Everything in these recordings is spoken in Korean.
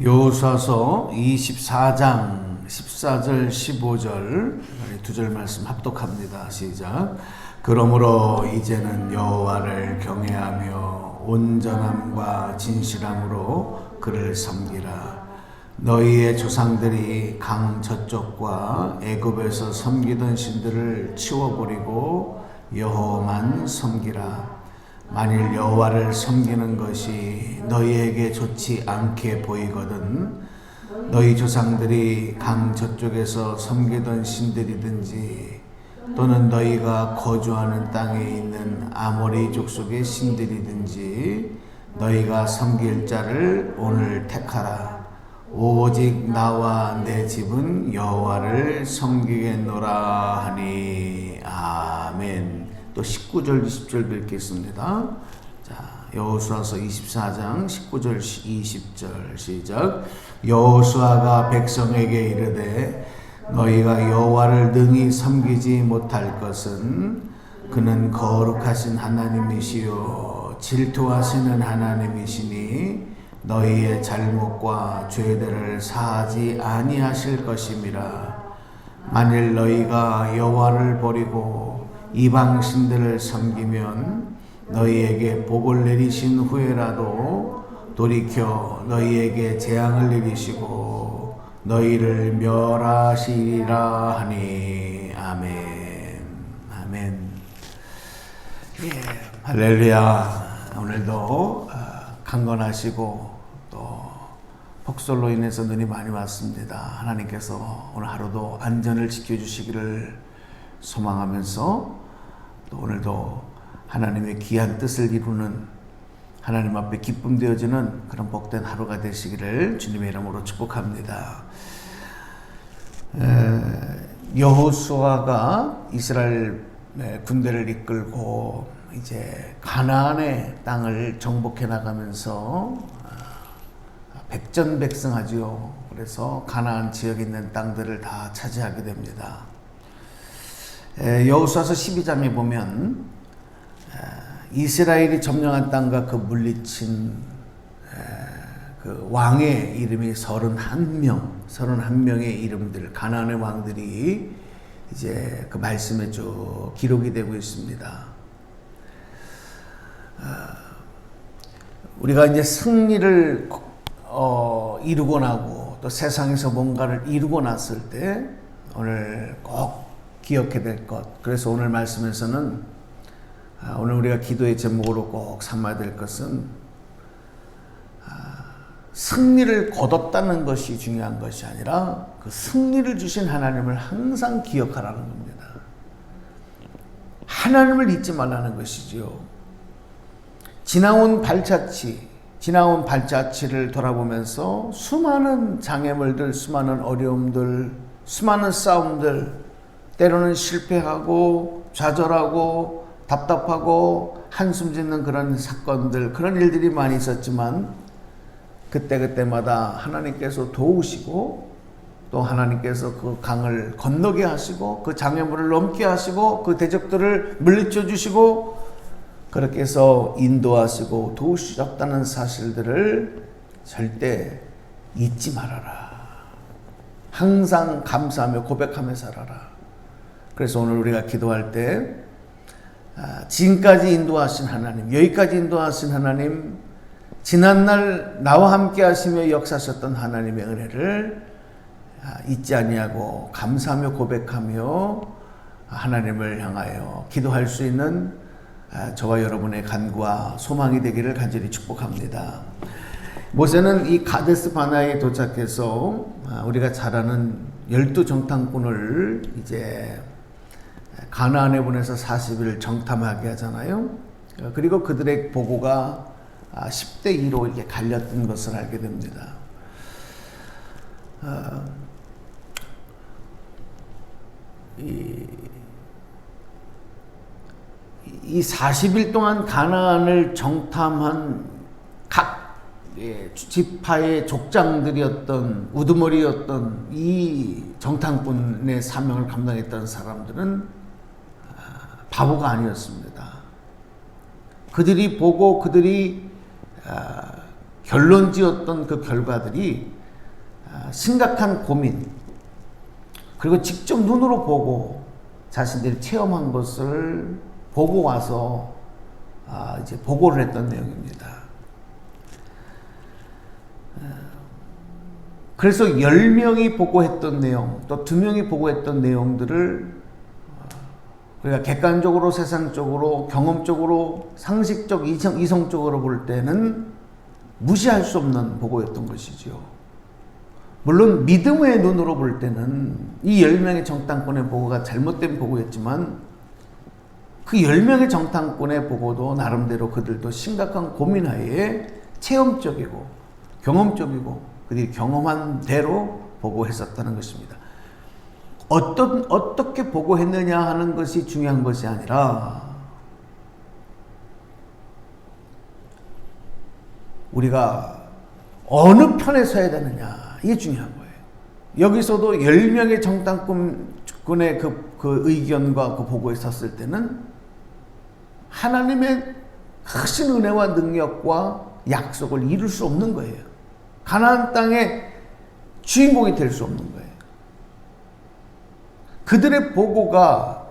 여호수아서 24장 14절 15절 두 절 말씀 합독합니다. 시작. 그러므로 이제는 여호와를 경외하며 온전함과 진실함으로 그를 섬기라. 너희의 조상들이 강 저쪽과 애굽에서 섬기던 신들을 치워버리고 여호와만 섬기라. 만일 여호와를 섬기는 것이 너희에게 좋지 않게 보이거든 너희 조상들이 강 저쪽에서 섬기던 신들이든지 또는 너희가 거주하는 땅에 있는 아모리 족속의 신들이든지 너희가 섬길 자를 오늘 택하라. 오직 나와 내 집은 여호와를 섬기겠노라 하니. 아멘. 또 19절 20절 읽겠습니다. 자, 여호수아서 24장 19절 20절 시작. 여호수아가 백성에게 이르되 너희가 여호와를 능히 섬기지 못할 것은 그는 거룩하신 하나님이시요 질투하시는 하나님이시니 너희의 잘못과 죄들을 사하지 아니하실 것임이라. 만일 너희가 여호와를 버리고 이방 신들을 섬기면 너희에게 복을 내리신 후에라도 돌이켜 너희에게 재앙을 내리시고 너희를 멸하시리라 하니. 아멘. 아멘. 예, 할렐루야. 오늘도 강건하시고 또 폭설로 인해서 눈이 많이 왔습니다. 하나님께서 오늘 하루도 안전을 지켜주시기를 소망하면서 또 오늘도 하나님의 귀한 뜻을 이루는 하나님 앞에 기쁨 되어지는 그런 복된 하루가 되시기를 주님의 이름으로 축복합니다. 여호수아가 이스라엘 군대를 이끌고 이제 가나안의 땅을 정복해 나가면서 백전백승하지요. 그래서 가나안 지역에 있는 땅들을 다 차지하게 됩니다. 여호수아서 12장에 보면 이스라엘이 점령한 땅과 그 물리친 그 왕의 이름이 31명의 이름들, 가나안의 왕들이 이제 그 말씀에 쭉 기록이 되고 있습니다. 우리가 이제 승리를 이루고 나고 또 세상에서 뭔가를 이루고 났을 때 오늘 꼭 기억해야 될 것. 그래서 오늘 말씀에서는 오늘 우리가 기도의 제목으로 꼭 삼아야 될 것은 승리를 거뒀다는 것이 중요한 것이 아니라 그 승리를 주신 하나님을 항상 기억하라는 겁니다. 하나님을 잊지 말라는 것이지요. 지나온 발자취를 돌아보면서 수많은 장애물들, 수많은 어려움들, 수많은 싸움들, 때로는 실패하고 좌절하고 답답하고 한숨 짓는 그런 사건들, 그런 일들이 많이 있었지만 그때마다 하나님께서 도우시고 또 하나님께서 그 강을 건너게 하시고 그 장애물을 넘게 하시고 그 대적들을 물리쳐 주시고 그렇게 해서 인도하시고 도우셨다는 사실들을 절대 잊지 말아라. 항상 감사하며 고백하며 살아라. 그래서 오늘 우리가 기도할 때 지금까지 인도하신 하나님, 여기까지 인도하신 하나님, 지난날 나와 함께 하시며 역사하셨던 하나님의 은혜를 잊지 아니하고 감사하며 고백하며 하나님을 향하여 기도할 수 있는 저와 여러분의 간구와 소망이 되기를 간절히 축복합니다. 모세는 이 가데스 바나에 도착해서 우리가 잘 아는 12정탐꾼을 이제 가나안에 보내서 40일 정탐하게 하잖아요. 그리고 그들의 보고가 10대 2로 이렇게 갈렸던 것을 알게 됩니다. 이 40일 동안 가나안을 정탐한 각 지파의 족장들이었던 우두머리였던 이 정탐꾼의 사명을 감당했던 사람들은 바보가 아니었습니다. 그들이 보고 그들이 결론 지었던 그 결과들이 심각한 고민, 그리고 직접 눈으로 보고 자신들이 체험한 것을 보고 와서 이제 보고를 했던 내용입니다. 그래서 10명이 보고했던 내용, 또 2명이 보고했던 내용들을 우리가 객관적으로, 세상적으로, 경험적으로, 상식적, 이성적으로 볼 때는 무시할 수 없는 보고였던 것이죠. 물론 믿음의 눈으로 볼 때는 이 10명의 정탐꾼의 보고가 잘못된 보고였지만 그 10명의 정탐꾼의 보고도 나름대로 그들도 심각한 고민하에 체험적이고 경험적이고 그들이 경험한 대로 보고했었다는 것입니다. 어떻게 보고했느냐 하는 것이 중요한 것이 아니라 우리가 어느 편에 서야 되느냐, 이게 중요한 거예요. 여기서도 10명의 정탐꾼의 그 의견과 그 보고에 섰을 때는 하나님의 크신 은혜와 능력과 약속을 이룰 수 없는 거예요. 가나안 땅의 주인공이 될 수 없는 거예요. 그들의 보고가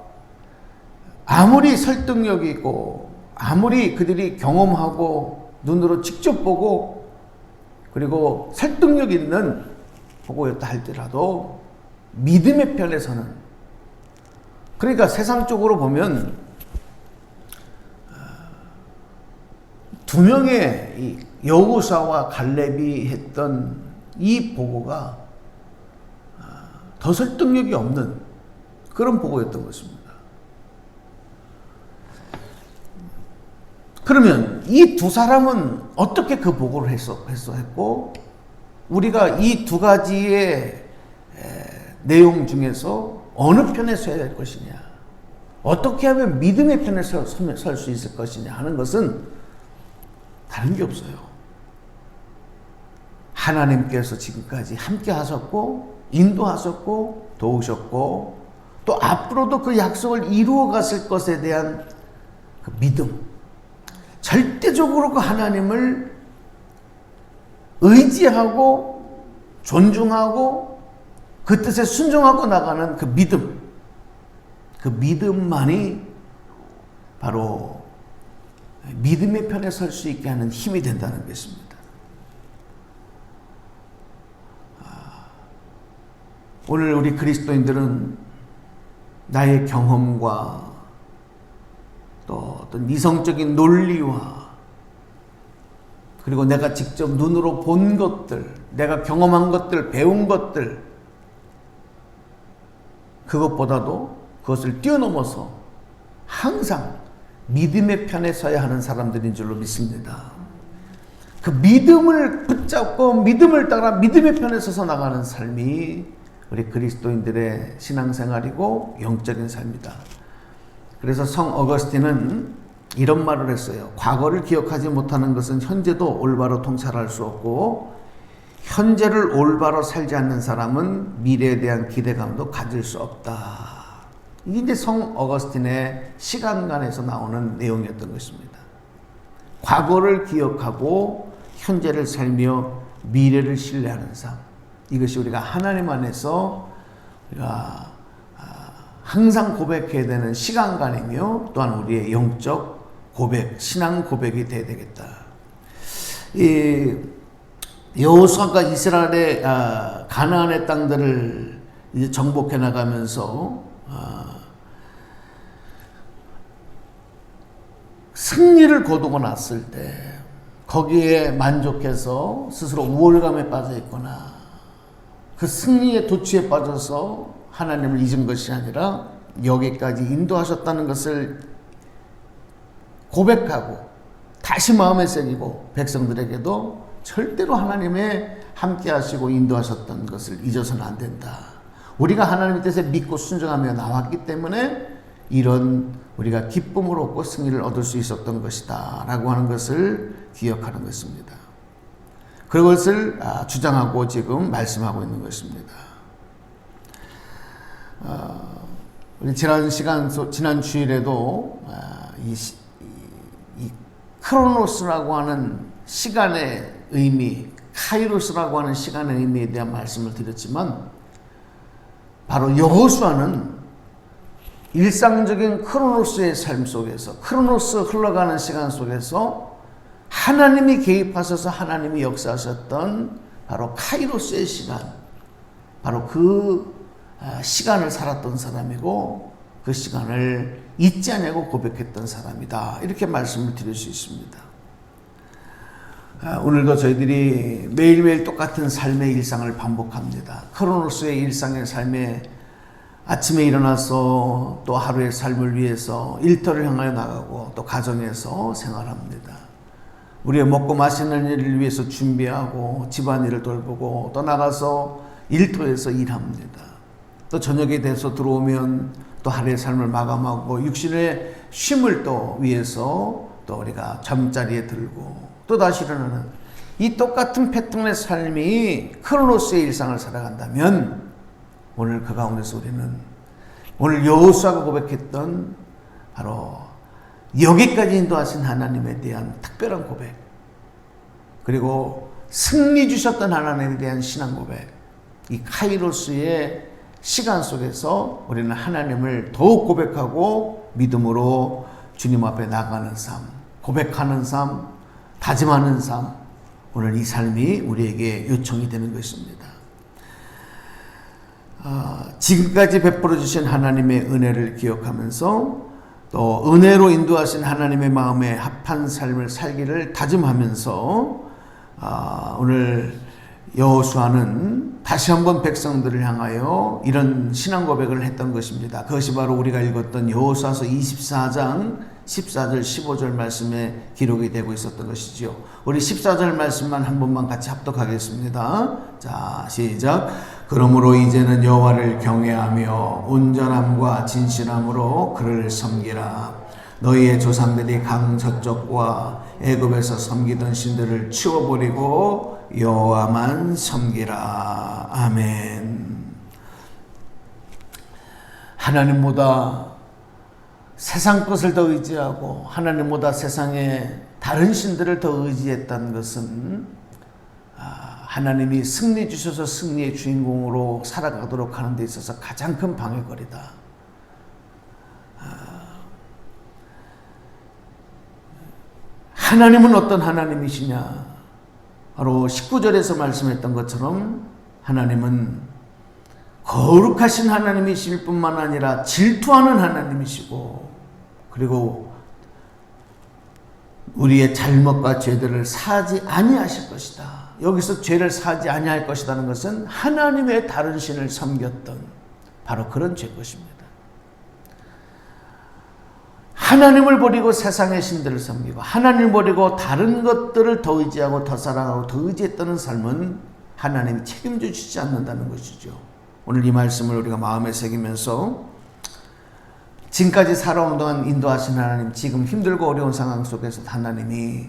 아무리 설득력이 있고 아무리 그들이 경험하고 눈으로 직접 보고 그리고 설득력 있는 보고였다 할지라도 믿음의 편에서는, 그러니까 세상적으로 보면 2명의 이 여호수아와 갈렙이 했던 이 보고가 더 설득력이 없는 그런 보고였던 것입니다. 그러면 이 두 사람은 어떻게 그 보고를 했고 우리가 이 두 가지의 내용 중에서 어느 편에 서야 될 것이냐, 어떻게 하면 믿음의 편에 설 수 있을 것이냐 하는 것은 다른 게 없어요. 하나님께서 지금까지 함께 하셨고 인도하셨고 도우셨고 또 앞으로도 그 약속을 이루어 갔을 것에 대한 그 믿음, 절대적으로 그 하나님을 의지하고 존중하고 그 뜻에 순종하고 나가는 그 믿음, 그 믿음만이 바로 믿음의 편에 설 수 있게 하는 힘이 된다는 것입니다. 오늘 우리 그리스도인들은 나의 경험과 또 어떤 이성적인 논리와 그리고 내가 직접 눈으로 본 것들, 내가 경험한 것들, 배운 것들, 그것보다도 그것을 뛰어넘어서 항상 믿음의 편에 서야 하는 사람들인 줄로 믿습니다. 그 믿음을 붙잡고 믿음을 따라 믿음의 편에 서서 나가는 삶이 우리 그리스도인들의 신앙생활이고 영적인 삶이다. 그래서 성 어거스틴은 이런 말을 했어요. 과거를 기억하지 못하는 것은 현재도 올바로 통찰할 수 없고 현재를 올바로 살지 않는 사람은 미래에 대한 기대감도 가질 수 없다. 이게 이제 성 어거스틴의 시간관에서 나오는 내용이었던 것입니다. 과거를 기억하고 현재를 살며 미래를 신뢰하는 삶, 이것이 우리가 하나님 안에서 우리가 항상 고백해야 되는 시간관이며 또한 우리의 영적 고백, 신앙 고백이 되어야 되겠다. 이 여호수아가 이스라엘의 가나안의 땅들을 이제 정복해 나가면서 승리를 거두고 났을 때 거기에 만족해서 스스로 우월감에 빠져 있거나 그 승리의 도취에 빠져서 하나님을 잊은 것이 아니라 여기까지 인도하셨다는 것을 고백하고 다시 마음에 새기고 백성들에게도 절대로 하나님의 함께 하시고 인도하셨던 것을 잊어서는 안 된다. 우리가 하나님의 뜻에 믿고 순종하며 나왔기 때문에 이런 우리가 기쁨을 얻고 승리를 얻을 수 있었던 것이다 라고 하는 것을 기억하는 것입니다. 그것을 주장하고 지금 말씀하고 있는 것입니다. 우리 지난 주일에도 이 크로노스라고 하는 시간의 의미, 카이로스라고 하는 시간의 의미에 대한 말씀을 드렸지만, 바로 여호수아는 일상적인 크로노스의 삶 속에서, 크로노스 흘러가는 시간 속에서 하나님이 개입하셔서 하나님이 역사하셨던 바로 카이로스의 시간, 바로 그 시간을 살았던 사람이고, 그 시간을 잊지 않고 고백했던 사람이다, 이렇게 말씀을 드릴 수 있습니다. 오늘도 저희들이 매일매일 똑같은 삶의 일상을 반복합니다. 크로노스의 일상의 삶에 아침에 일어나서 또 하루의 삶을 위해서 일터를 향하여 나가고 또 가정에서 생활합니다. 우리의 먹고 마시는 일을 위해서 준비하고 집안일을 돌보고 또 나가서 일터에서 일합니다. 또 저녁에 돼서 들어오면 또 하루의 삶을 마감하고 육신의 쉼을 또 위해서 또 우리가 잠자리에 들고 또 다시 일어나는 이 똑같은 패턴의 삶이 크로노스의 일상을 살아간다면, 오늘 그 가운데서 우리는 오늘 여호수아가 고백했던 바로 여기까지 인도하신 하나님에 대한 특별한 고백, 그리고 승리 주셨던 하나님에 대한 신앙 고백, 이 카이로스의 시간 속에서 우리는 하나님을 더욱 고백하고 믿음으로 주님 앞에 나가는 삶, 고백하는 삶, 다짐하는 삶, 오늘 이 삶이 우리에게 요청이 되는 것입니다. 지금까지 베풀어 주신 하나님의 은혜를 기억하면서 또 은혜로 인도하신 하나님의 마음에 합한 삶을 살기를 다짐하면서 오늘 여호수아는 다시 한번 백성들을 향하여 이런 신앙 고백을 했던 것입니다. 그것이 바로 우리가 읽었던 여호수아서 24장 14절 15절 말씀에 기록이 되고 있었던 것이죠. 우리 14절 말씀만 한 번만 같이 합독하겠습니다. 자, 시작. 그러므로 이제는 여호와를 경외하며 온전함과 진실함으로 그를 섬기라. 너희의 조상들이 강 저쪽과 애굽에서 섬기던 신들을 치워버리고 여호와만 섬기라. 아멘. 하나님보다 세상 것을 더 의지하고 하나님보다 세상의 다른 신들을 더 의지했다는 것은 하나님이 승리 주셔서 승리의 주인공으로 살아가도록 하는 데 있어서 가장 큰 방해거리다. 하나님은 어떤 하나님이시냐? 바로 19절에서 말씀했던 것처럼 하나님은 거룩하신 하나님이실 뿐만 아니라 질투하는 하나님이시고, 그리고 우리의 잘못과 죄들을 사하지 아니하실 것이다. 여기서 죄를 사하지 아니할 것이라는 것은 하나님의 다른 신을 섬겼던 바로 그런 죄 것입니다. 하나님을 버리고 세상의 신들을 섬기고 하나님을 버리고 다른 것들을 더 의지하고 더 사랑하고 더 의지했다는 삶은 하나님이 책임져 주지 않는다는 것이죠. 오늘 이 말씀을 우리가 마음에 새기면서 지금까지 살아온 동안 인도하신 하나님, 지금 힘들고 어려운 상황 속에서 하나님이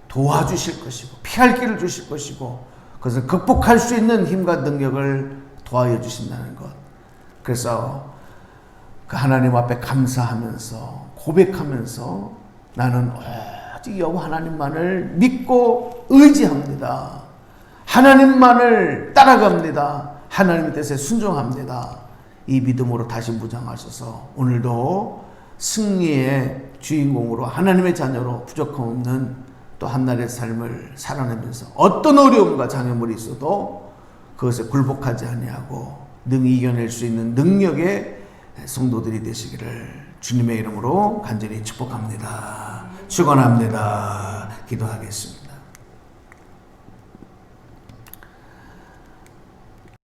도와주실 것이고 피할 길을 주실 것이고 그것을 극복할 수 있는 힘과 능력을 도와여 주신다는 것. 그래서 그 하나님 앞에 감사하면서 고백하면서 나는 오직 여호와 하나님만을 믿고 의지합니다. 하나님만을 따라갑니다. 하나님 뜻에 순종합니다. 이 믿음으로 다시 무장하셔서 오늘도 승리의 주인공으로 하나님의 자녀로 부족함 없는 또 한날의 삶을 살아내면서 어떤 어려움과 장애물이 있어도 그것에 굴복하지 아니하고 능히 이겨낼 수 있는 능력의 성도들이 되시기를 주님의 이름으로 간절히 축복합니다. 축원합니다. 기도하겠습니다.